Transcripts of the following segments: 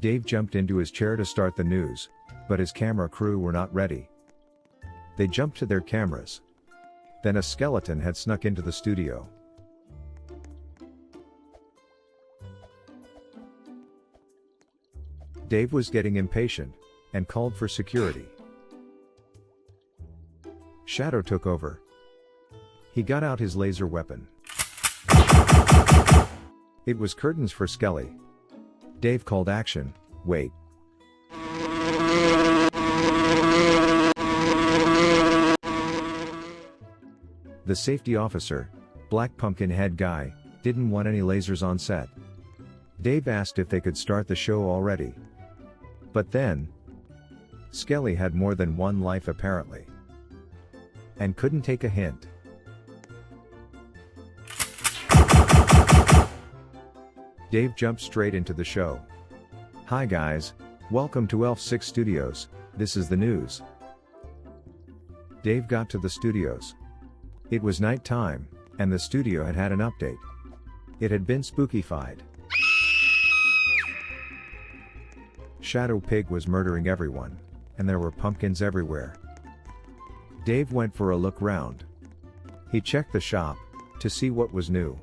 Dave jumped into his chair to start the news, but his camera crew were not ready. They jumped to their cameras. Then a skeleton had snuck into the studio. Dave was getting impatient, and called for security. Shadow took over. He got out his laser weapon. It was curtains for Skelly. Dave called action. Wait. The safety officer, Black Pumpkin Head guy, didn't want any lasers on set. Dave asked if they could start the show already. But then, Skelly had more than one life apparently, and couldn't take a hint. Dave jumped straight into the show. Hi guys, welcome to ElfSix Studios, this is the news. Dave got to the studios. It was night time, and the studio had had an update. It had been spookified. Shadow Pig was murdering everyone, and there were pumpkins everywhere. Dave went for a look round. He checked the shop, to see what was new.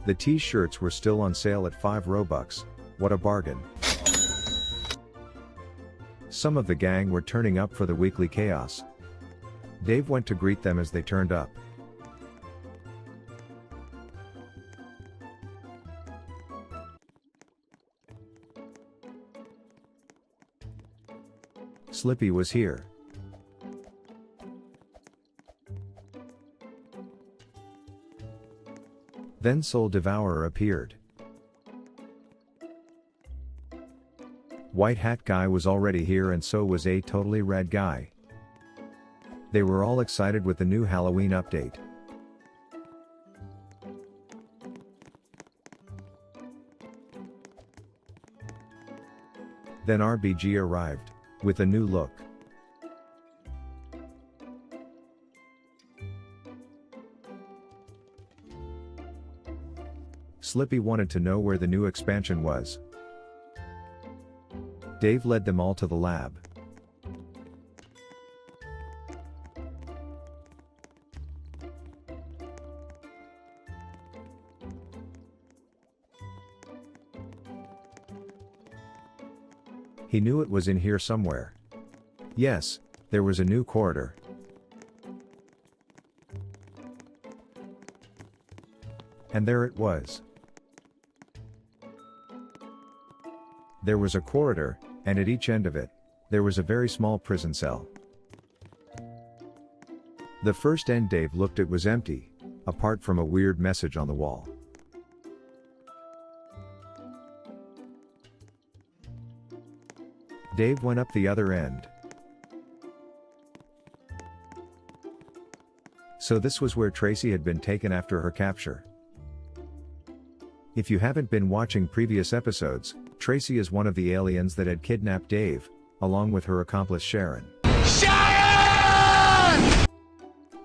The t-shirts were still on sale at 5 Robux, what a bargain. Some of the gang were turning up for the weekly chaos. Dave went to greet them as they turned up. Slippy was here. Then Soul Devourer appeared. White Hat Guy was already here and so was a totally red guy. They were all excited with the new Halloween update. Then RBG arrived, with a new look. Slippy wanted to know where the new expansion was. Dave led them all to the lab. He knew it was in here somewhere. Yes, there was a new corridor. And there it was. There was a corridor, and at each end of it, there was a very small prison cell. The first end Dave looked at was empty, apart from a weird message on the wall. Dave went up the other end. So this was where Tracy had been taken after her capture. If you haven't been watching previous episodes, Tracy is one of the aliens that had kidnapped Dave, along with her accomplice Sharon. Sharon!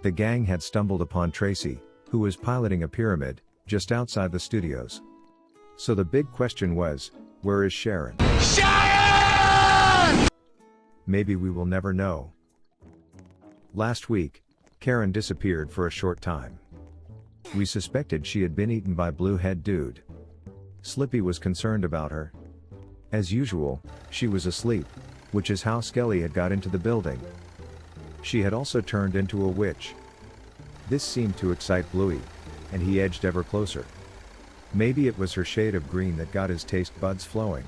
The gang had stumbled upon Tracy, who was piloting a pyramid, just outside the studios. So the big question was, where is Sharon? Sharon! Maybe we will never know. Last week, Karen disappeared for a short time. We suspected she had been eaten by Blue Head Dude. Slippy was concerned about her. As usual, she was asleep, which is how Skelly had got into the building. She had also turned into a witch. This seemed to excite Bluey, and he edged ever closer. Maybe it was her shade of green that got his taste buds flowing.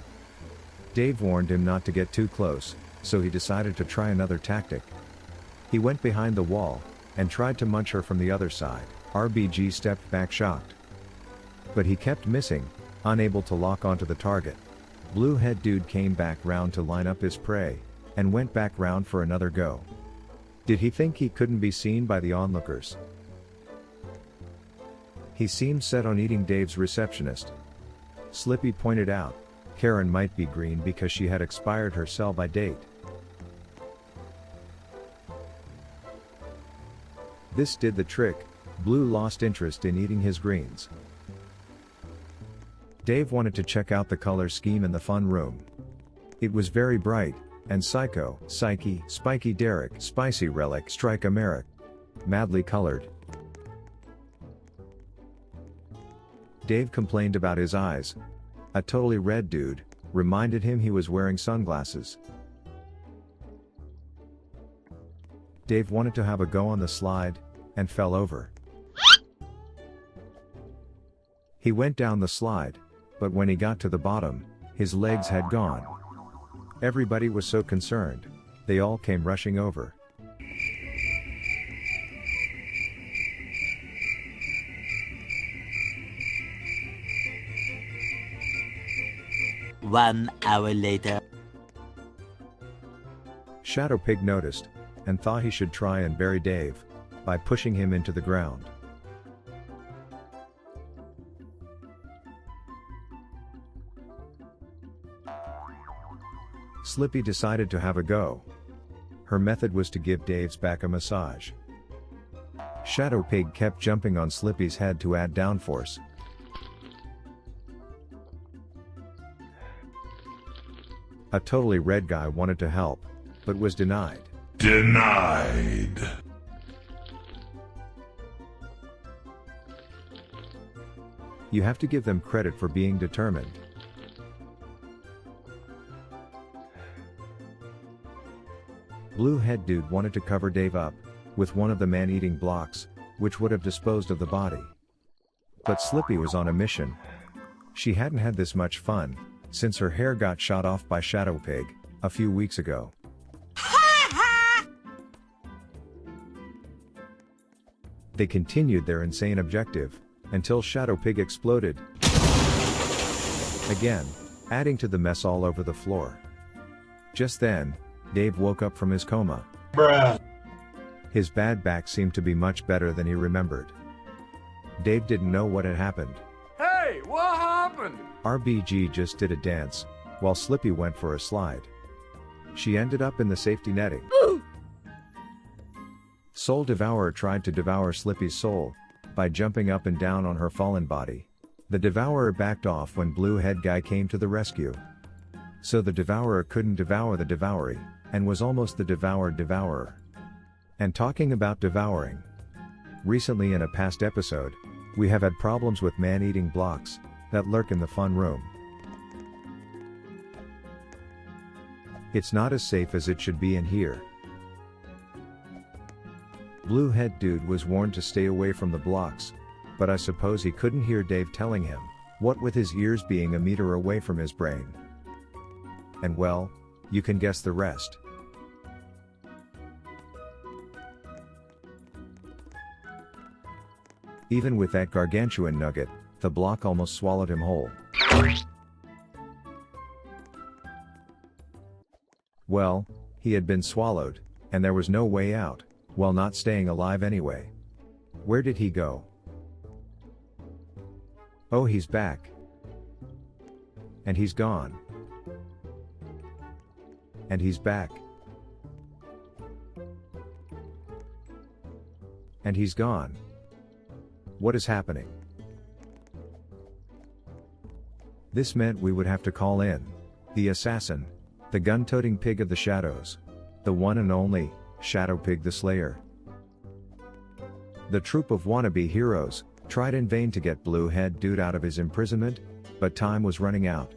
Dave warned him not to get too close, so he decided to try another tactic. He went behind the wall, and tried to munch her from the other side. RBG stepped back shocked. But he kept missing, unable to lock onto the target. Blue Head Dude came back round to line up his prey, and went back round for another go. Did he think he couldn't be seen by the onlookers? He seemed set on eating Dave's receptionist. Slippy pointed out, Karen might be green because she had expired her sell-by date. This did the trick, Blue lost interest in eating his greens. Dave wanted to check out the color scheme in the fun room. It was very bright, and Psycho, Psyche, Spiky Derek, Spicy Relic, Strike Americ, madly colored. Dave complained about his eyes. A totally red dude reminded him he was wearing sunglasses. Dave wanted to have a go on the slide, and fell over. He went down the slide, but when he got to the bottom, his legs had gone. Everybody was so concerned, they all came rushing over. One hour later. Shadow Pig noticed, and thought he should try and bury Dave, by pushing him into the ground. Slippy decided to have a go. Her method was to give Dave's back a massage. Shadow Pig kept jumping on Slippy's head to add downforce. A totally red guy wanted to help, but was denied. Denied. You have to give them credit for being determined. Blue Head Dude wanted to cover Dave up with one of the man-eating blocks, which would have disposed of the body. But Slippy was on a mission. She hadn't had this much fun since her hair got shot off by Shadow Pig a few weeks ago. They continued their insane objective until Shadow Pig exploded again, adding to the mess all over the floor. Just then, Dave woke up from his coma. Bruh. His bad back seemed to be much better than he remembered. Dave didn't know what had happened. Hey, what happened? RBG just did a dance, while Slippy went for a slide. She ended up in the safety netting. Soul Devourer tried to devour Slippy's soul by jumping up and down on her fallen body. The Devourer backed off when Blue Head Guy came to the rescue. So the Devourer couldn't devour the Devouree, and was almost the devoured Devourer. And talking about devouring. Recently in a past episode, we have had problems with man-eating blocks that lurk in the fun room. It's not as safe as it should be in here. Blue Head Dude was warned to stay away from the blocks, but I suppose he couldn't hear Dave telling him, what with his ears being a meter away from his brain. And well, you can guess the rest. Even with that gargantuan nugget, the block almost swallowed him whole. Well, he had been swallowed, and there was no way out, while not staying alive anyway. Where did he go? Oh, he's back. And he's gone. And he's back. And he's gone. What is happening? This meant we would have to call in the assassin, the gun-toting pig of the shadows, the one and only Shadow Pig the Slayer. The troop of wannabe heroes tried in vain to get Blue Head Dude out of his imprisonment, but time was running out.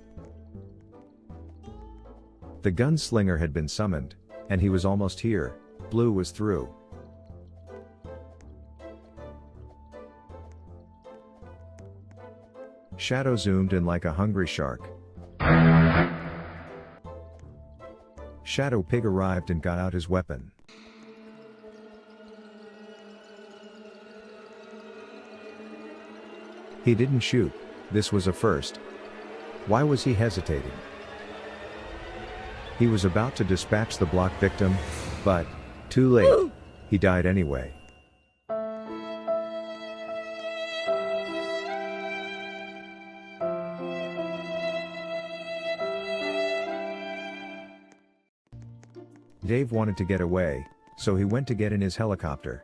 The gunslinger had been summoned, and he was almost here. Blue was through. Shadow zoomed in like a hungry shark. Shadow Pig arrived and got out his weapon. He didn't shoot. This was a first. Why was he hesitating? He was about to dispatch the block victim, but, too late. He died anyway. Dave wanted to get away, so he went to get in his helicopter.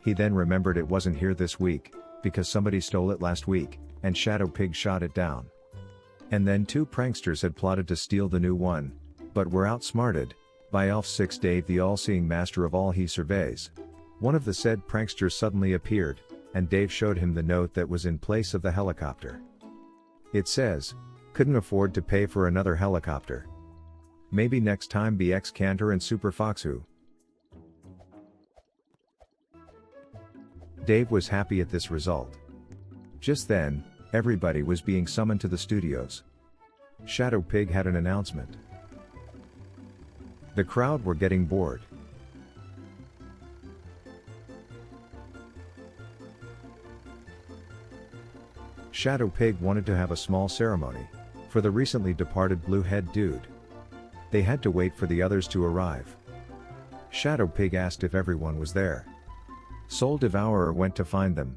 He then remembered it wasn't here this week, because somebody stole it last week, and Shadow Pig shot it down. And then two pranksters had plotted to steal the new one, but were outsmarted by ElfSixDave, the all-seeing master of all he surveys. One of the said pranksters suddenly appeared, and Dave showed him the note that was in place of the helicopter. It says, "Couldn't afford to pay for another helicopter. Maybe next time BX Cantor and Super Foxu." Dave was happy at this result. Just then, everybody was being summoned to the studios. Shadow Pig had an announcement. The crowd were getting bored. Shadow Pig wanted to have a small ceremony for the recently departed blue-head dude. They had to wait for the others to arrive. Shadow Pig asked if everyone was there. Soul Devourer went to find them.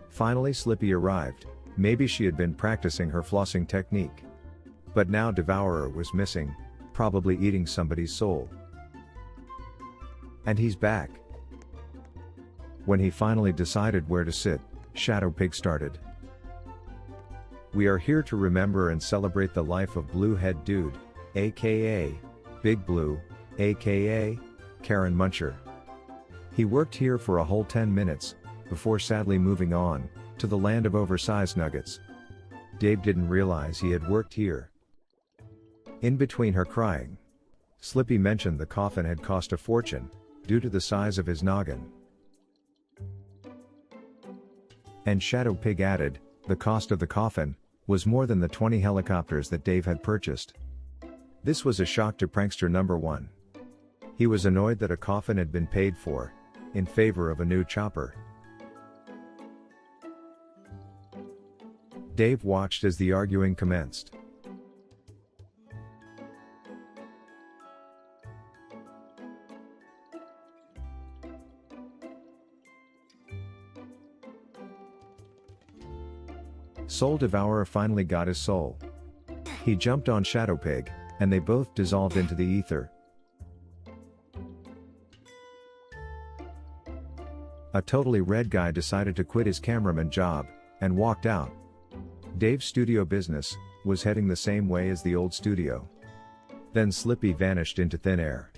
Finally Slippy arrived. Maybe she had been practicing her flossing technique. But now Devourer was missing, probably eating somebody's soul. And he's back. When he finally decided where to sit, Shadow Pig started. "We are here to remember and celebrate the life of Blue-Head Dude, aka Big Blue, aka Karen Muncher. He worked here for a whole 10 minutes, before sadly moving on to the land of oversized nuggets." Dave didn't realize he had worked here. In between her crying, Slippy mentioned the coffin had cost a fortune, due to the size of his noggin. And Shadow Pig added, the cost of the coffin was more than the 20 helicopters that Dave had purchased. This was a shock to prankster number 1. He was annoyed that a coffin had been paid for, in favor of a new chopper. Dave watched as the arguing commenced. Soul Devourer finally got his soul. He jumped on Shadow Pig, and they both dissolved into the ether. A totally red guy decided to quit his cameraman job, and walked out. Dave's studio business was heading the same way as the old studio. Then Slippy vanished into thin air.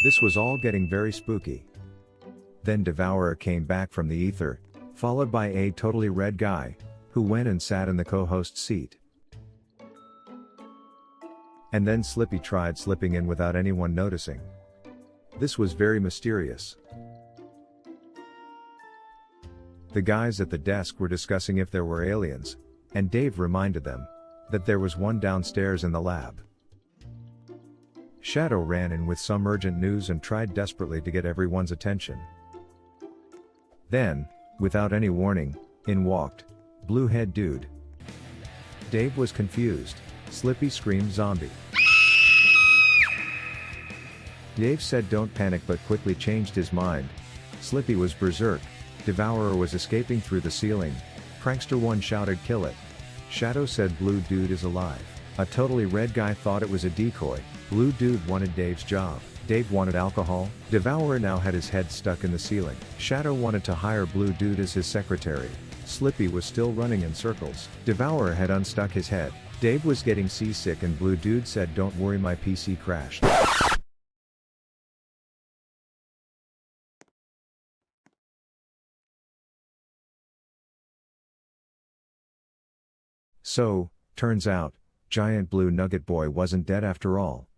This was all getting very spooky. Then Devourer came back from the ether, followed by a totally red guy, who went and sat in the co-host seat. And then Slippy tried slipping in without anyone noticing. This was very mysterious. The guys at the desk were discussing if there were aliens, and Dave reminded them that there was one downstairs in the lab. Shadow ran in with some urgent news and tried desperately to get everyone's attention. Then, without any warning, in walked Blue-Head Dude. Dave was confused. Slippy screamed zombie. Dave said don't panic but quickly changed his mind. Slippy was berserk. Devourer was escaping through the ceiling. Prankster 1 shouted kill it. Shadow said Blue Dude is alive. A totally red guy thought it was a decoy. Blue Dude wanted Dave's job. Dave wanted alcohol. Devourer now had his head stuck in the ceiling. Shadow wanted to hire Blue Dude as his secretary. Slippy was still running in circles. Devourer had unstuck his head. Dave was getting seasick and Blue Dude said don't worry my PC crashed. So, turns out, Giant Blue Nugget Boy wasn't dead after all.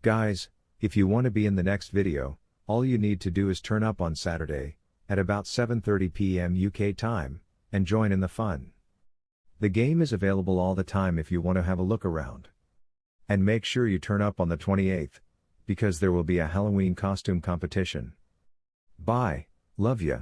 Guys, if you want to be in the next video, all you need to do is turn up on Saturday, at about 7:30 p.m. UK time, and join in the fun. The game is available all the time if you want to have a look around. And make sure you turn up on the 28th, because there will be a Halloween costume competition. Bye, love ya.